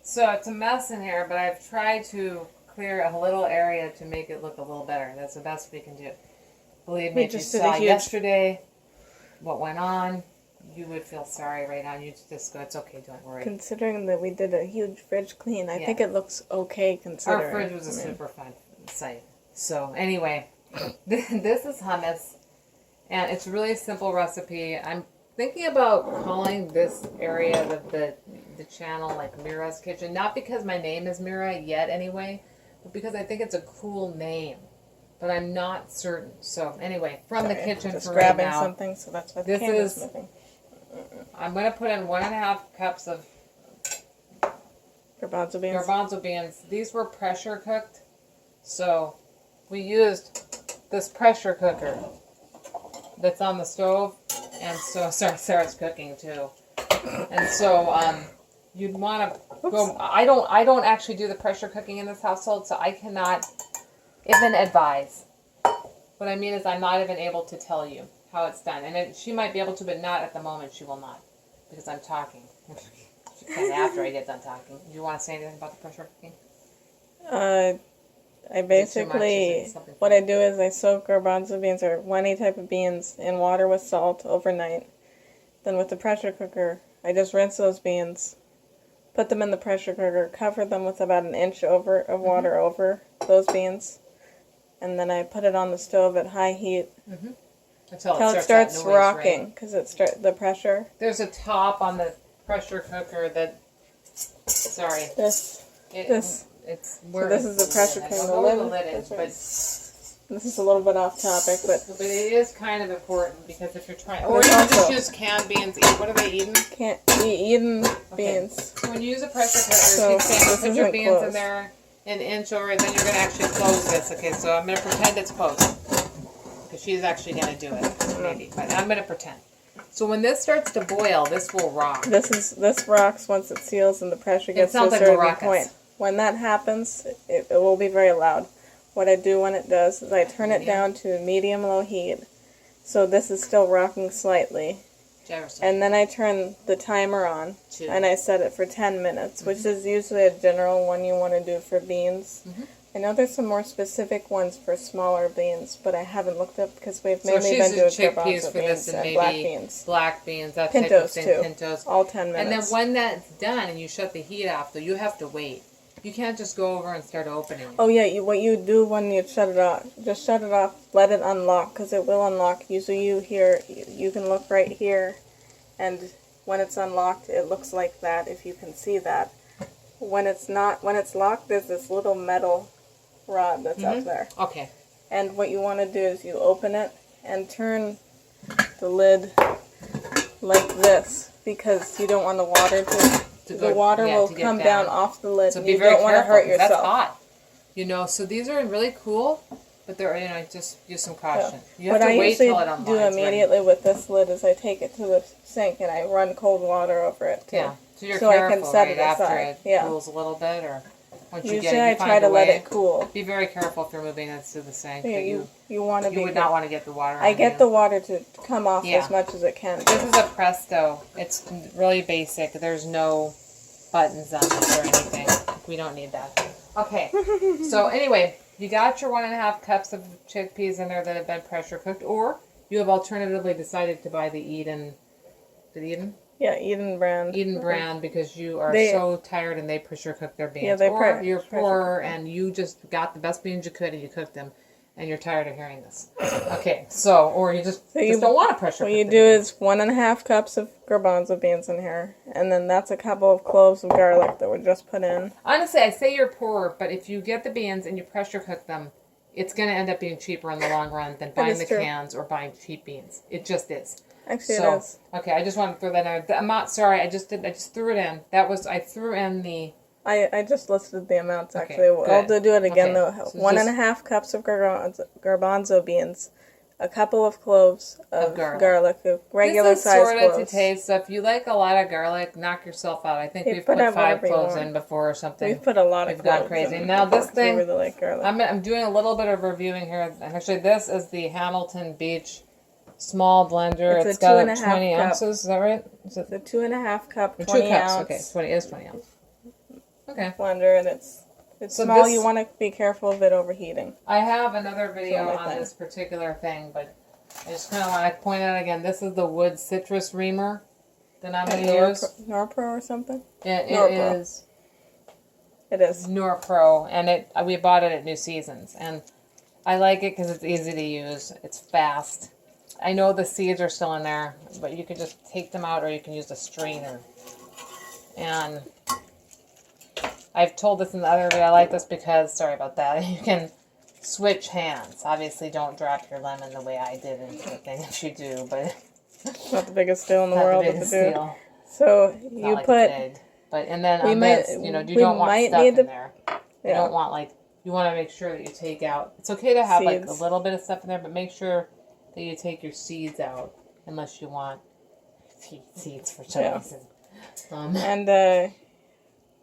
So it's a mess in here, but I've tried to clear a little area to make it look a little better. That's the best we can do. Believe me, if you saw yesterday what went on, you would feel sorry right now. You'd just go, it's okay, don't worry. Considering that we did a huge fridge clean, I think it looks okay considering. Our fridge was a super fun site. So anyway, this is hummus, and it's a really simple recipe. I'm thinking about calling this area the channel like Mira's Kitchen, not because my name is Mira yet anyway, but because I think it's a cool name. But I'm not certain. So anyway, from the kitchen just for grabbing right now, something, so that's why the camera's moving. I'm going to put in 1.5 cups of garbanzo beans. Garbanzo beans. These were pressure cooked, so we used this pressure cooker that's on the stove, and so Sarah's cooking too, and so you'd want to go. I don't actually do the pressure cooking in this household, so I cannot even advise. What I mean is I'm not even able to tell you how it's done. And she might be able to, but not at the moment. She will not. Because I'm talking. She can after I get done talking. Do you want to say anything about the pressure cooking? I basically, what I do is I soak garbanzo beans or any type of beans in water with salt overnight. Then with the pressure cooker, I just rinse those beans, put them in the pressure cooker, cover them with about an inch of water over those beans. And then I put it on the stove at high heat until it starts rocking, because the pressure. There's a top on the pressure cooker that. Sorry. It's where. So this is the pressure cooker. The lid is, but this is a little bit off topic, but it is kind of important because if you're trying, or you can just use canned beans. What are they eating? Can't be eaten beans. So when you use a pressure cooker, you can put your beans in there. An inch over, and then you're going to actually close this. Okay, so I'm going to pretend it's closed. Because she's actually going to do it, maybe. But I'm going to pretend. So when this starts to boil, this will rock. This rocks once it seals and the pressure gets to a certain point. When that happens, it will be very loud. What I do when it does is I turn it down to medium-low heat. So this is still rocking slightly. And then I turn the timer on, and I set it for 10 minutes, which is usually a general one you want to do for beans. I know there's some more specific ones for smaller beans, but I haven't looked up because we've mainly been doing garbanzo beans and black beans. Black beans, that pintos type of thing. Too. Pintos. All 10 minutes. And then when that's done and you shut the heat off, though, you have to wait. You can't just go over and start opening it. Oh yeah, what you do when you shut it off, just shut it off, let it unlock, because it will unlock. Usually you can look right here. And when it's unlocked, it looks like that, if you can see that. When it's locked, there's this little metal rod that's up there. Okay. And what you want to do is you open it and turn the lid like this, because you don't want the water the water will come down off the lid. So you don't want to hurt yourself. That's hot. So these are really cool. But they're, just use some caution. Yeah. You have to wait till it unlocks. What I usually do immediately with this lid is I take it to the sink and I run cold water over it too. Yeah, so you're careful, I can set it after it cools a little bit, or once you get it, I try to let it cool. Be very careful if you're moving it to the sink. Yeah, you want to be. You would not want to get the water. I get the water to come off as much as it can. This is a Presto. It's really basic. There's no buttons on it or anything. We don't need that. Okay. So anyway. You got your 1.5 cups of chickpeas in there that have been pressure cooked, or you have alternatively decided to buy the Eden. Did Eden? Yeah, Eden brand. Eden brand, because you are so tired and they pressure cook their beans. Yeah, or you're poor and you just got the best beans you could and you cooked them, and you're tired of hearing this. Okay, so or you just don't want to pressure cook. What you do is 1.5 cups of garbanzo beans in here, and then that's a couple of cloves of garlic that we just put in. Honestly, I say you're poor, but if you get the beans and you pressure cook them, it's going to end up being cheaper in the long run than buying the cans or buying cheap beans. It just is. Actually, it is. Okay, I just wanted to throw that in. I'm not sorry. I just threw it in. I threw in the. I just listed the amounts, actually. I'll do it again, though. So 1.5 cups of garbanzo beans, a couple of cloves of garlic, regular size cloves. This is sort of to taste, so if you like a lot of garlic, knock yourself out. I think we've put 5 cloves in before or something. We've put a lot of cloves in. We've gone crazy. Now this thing, I really like garlic. I'm doing a little bit of reviewing here. Actually, this is the Hamilton Beach small blender. It's got 20 ounces, is that right? It's a 2.5 cup, 20 2 cups, ounce. okay, 20 is 20 ounces. blender, and it's so small. You want to be careful of it overheating. I have another video on this particular thing, but I just kind of want to point out again, this is the wood citrus reamer that I'm going to use. Norpro or something? It is. It is. Norpro, and we bought it at New Seasons, and I like it because it's easy to use. It's fast. I know the seeds are still in there, but you can just take them out, or you can use a strainer. And I've told this in the other video, I like this because, sorry about that, you can switch hands. Obviously, don't drop your lemon the way I did into the thing if you do, but... It's not the biggest deal in the world to do. So, you like put... And then on this, you don't want stuff in there. You don't want, you want to make sure that you take out... It's okay to have, seeds. A little bit of stuff in there, but make sure that you take your seeds out, unless you want seeds for some reason.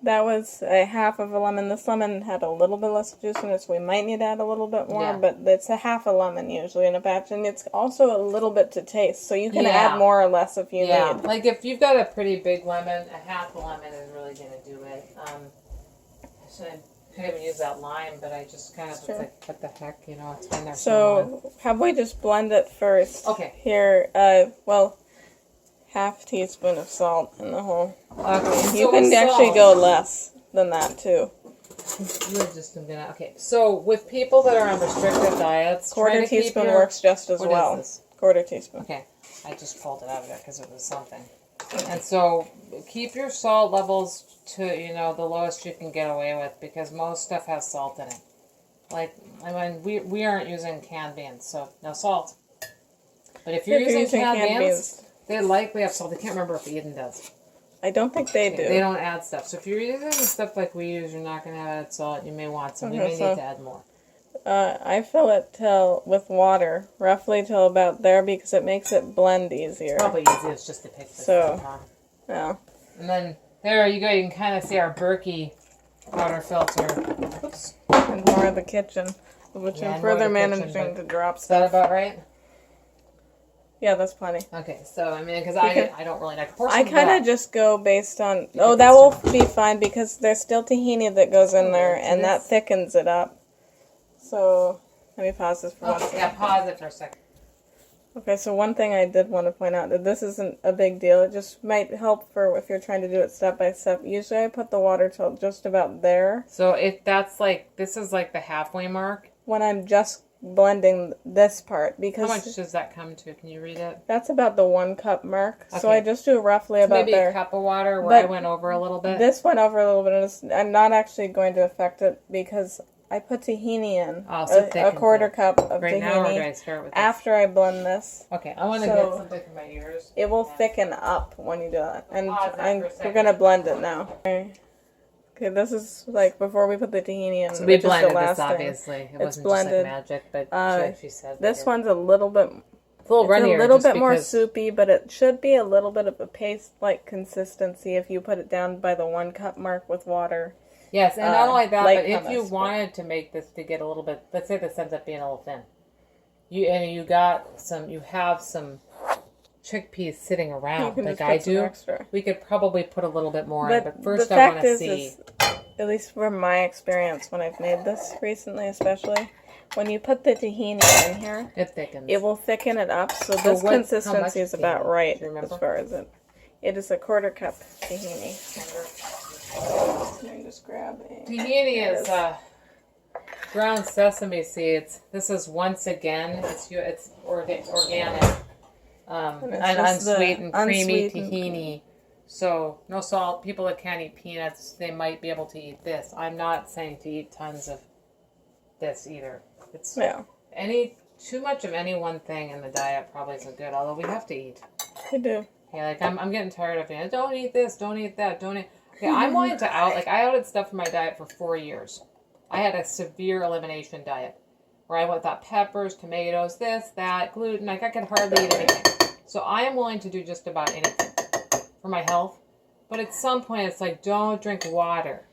That was a half of a lemon. This lemon had a little bit less juice in it, so we might need to add a little bit more, but it's a half a lemon usually in a batch, and it's also a little bit to taste, so you can add more or less if you need. Like if you've got a pretty big lemon, a half a lemon is really going to do it. I could even use that lime, but I just kind of was like, what the heck, it's been there so long. Have we just blend it first? Okay. Here, half teaspoon of salt in the whole. Okay. You can actually go less than that too. You're just gonna. Okay. So with people that are on restrictive diets, quarter teaspoon works just as well. What is this? Quarter teaspoon. Okay. I just pulled it out of there because it was something. And so keep your salt levels to the lowest you can get away with, because most stuff has salt in it. Like we aren't using canned beans, so no salt. But if you're using canned beans, they likely have salt. I can't remember if Eden does. I don't think they do. They don't add stuff. So if you're using the stuff like we use, you're not going to add salt. You may want some. You may need to add more. I fill it with water, roughly till about there, because it makes it blend easier. It's probably easiest just to pick this up. Yeah. And then there you go. You can kind of see our Berkey water filter. Oops. And more of the kitchen, which I'm further managing to drop stuff. Is that about right? Yeah, that's plenty. Okay, so because I don't really like portion. I kind of just go based on. Oh, that will be fine because there's still tahini that goes in there, and that thickens it up. So let me pause this for 1 second. Yeah, pause it for a second. Okay, so one thing I did want to point out, that this isn't a big deal. It just might help for if you're trying to do it step by step. Usually I put the water till just about there. So if that's this is the halfway mark. When I'm just blending this part, because how much does that come to? Can you read it? That's about the 1 cup mark. Okay. So I just do roughly about there. Maybe a cup of water where I went over a little bit. This went over a little bit, and I'm not actually going to affect it because I put tahini in, a quarter cup of tahini. Now, or do I start with after I blend this. Okay, I want to get something for my ears. It will thicken up when you do that, and we're gonna blend it now. Okay, this is before we put the tahini in. So we blended this, obviously. It wasn't blended. Just magic, but she said. This one's a little bit. It's a little bit more soupy, but it should be a little bit of a paste-like consistency if you put it down by the 1 cup mark with water. Yes, and not only that, but if you wanted to make this to get a little bit, let's say this ends up being a little thin, you have some chickpeas sitting around like I do. We could probably put a little bit more in, but first I want to see. At least from my experience when I've made this recently, especially, when you put the tahini in here, it thickens. It will thicken it up, so this consistency is about right as far as it. It is a quarter cup tahini. Let me just grab it. Tahini is ground sesame seeds. This is once again, it's organic, and unsweetened, creamy tahini. So no salt. People that can't eat peanuts, they might be able to eat this. I'm not saying to eat tons of this either. It's too much of any one thing in the diet probably isn't good. Although we have to eat. We do. Yeah, I'm getting tired of it. Don't eat this. Don't eat that. Don't eat. Okay, I'm wanting to I outed stuff from my diet for 4 years. I had a severe elimination diet where I without peppers, tomatoes, this, that, gluten. I could hardly eat anything. So I am willing to do just about anything for my health. But at some point, it's don't drink water.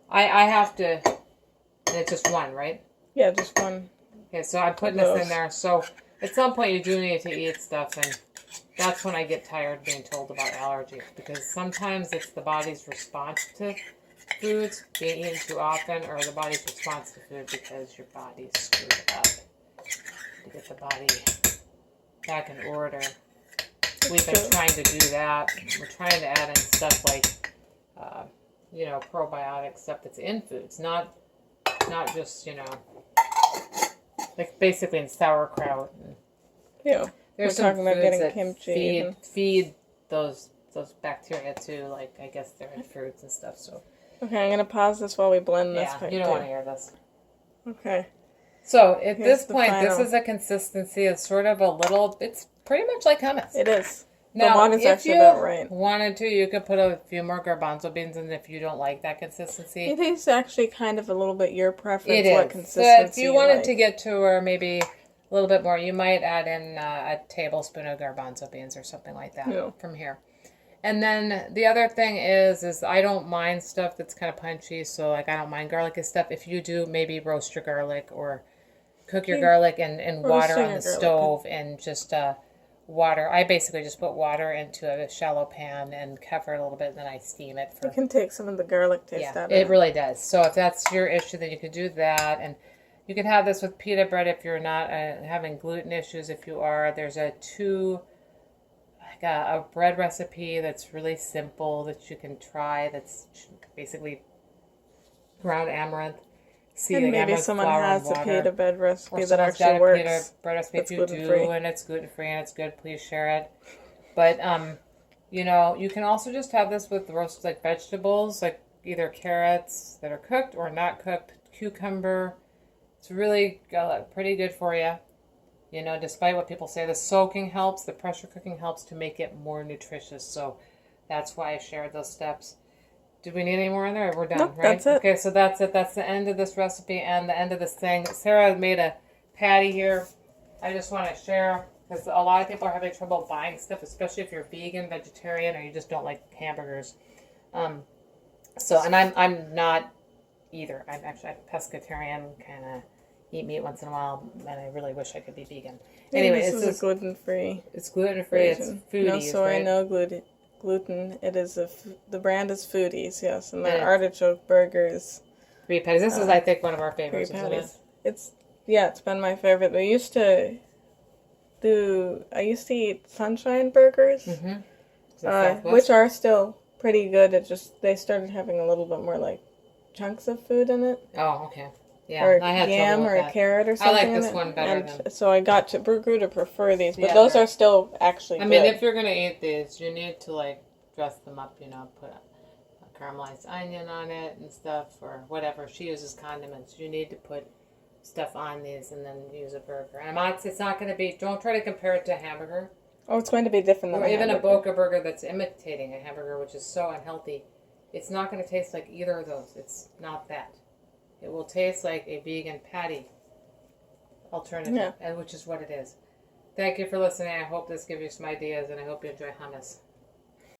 I have to, and it's just one, right? Yeah, just one. Okay, so I'm putting this in there. So at some point, you do need to eat stuff, and that's when I get tired being told about allergies, because sometimes it's the body's response to foods being eaten too often or the body's response to food because your body's screwed up. To get the body back in order. We've been trying to do that. We're trying to add in stuff like, probiotic stuff that's in foods, not just, like basically in sauerkraut. Yeah. There's We're talking about getting kimchi. Feed those bacteria too, like I guess they're in fruits and stuff. So okay, I'm gonna pause this while we blend this. Yeah, you don't want to hear this. Okay. So at this point, this is a consistency. It's sort of a little. It's pretty much like hummus. It is. Now, the water's actually about right. If you wanted to, you could put a few more garbanzo beans in if you don't like that consistency. It is actually kind of a little bit your preference. It is. What consistency so if you wanted to get to or maybe a little bit more, you might add in a tablespoon of garbanzo beans or something like that from here. And then the other thing is I don't mind stuff that's kind of punchy. So like I don't mind garlicky stuff. If you do, maybe roast your garlic or cook your garlic in water on the stove and just water. I basically just put water into a shallow pan and cover it a little bit, and then I steam it. It can take some of the garlic taste out of it. It really does. So if that's your issue, then you could do that. And you can have this with pita bread if you're not having gluten issues. If you are, there's a bread recipe that's really simple that you can try. That's basically ground amaranth. And maybe someone has a pita bread recipe that actually works. Pita bread recipe if you do, and it's gluten-free and it's good, please share it. But, you can also just have this with roasted like vegetables, like either carrots that are cooked or not cooked, cucumber. It's really pretty good for you. Despite what people say, the soaking helps, the pressure cooking helps to make it more nutritious. So that's why I shared those steps. Did we need any more in there? We're done, right? That's it. Okay, so that's it. That's the end of this recipe and the end of this thing. Sarah made a patty here. I just want to share because a lot of people are having trouble buying stuff, especially if you're vegan, vegetarian, or you just don't like hamburgers. And I'm not either. I'm actually a pescatarian, kind of eat meat once in a while, and I really wish I could be vegan. Anyway, this is gluten-free. It's gluten-free. It's foodies, no soy, right? no gluten. It is the brand is Foodies, yes, and the artichoke burgers. 3 patties. This is, I think, one of our favorites, isn't it? It's been my favorite. I used to eat sunshine burgers, which are still pretty good. It just they started having a little bit more like chunks of food in it. Oh, okay. Yeah, or I had yam or a carrot or something. I like this one better. So I grew to prefer these, but those are still actually good. I mean, if you're gonna eat these, you need to dress them up. Put a caramelized onion on it and stuff, or whatever. She uses condiments. You need to put stuff on these and then use a burger. And it's not going to be. Don't try to compare it to a hamburger. Oh, it's going to be different than or even a Boca burger that's imitating a hamburger, which is so unhealthy. It's not going to taste like either of those. It's not that. It will taste like a vegan patty alternative, which is what it is. Thank you for listening. I hope this gives you some ideas, and I hope you enjoy hummus.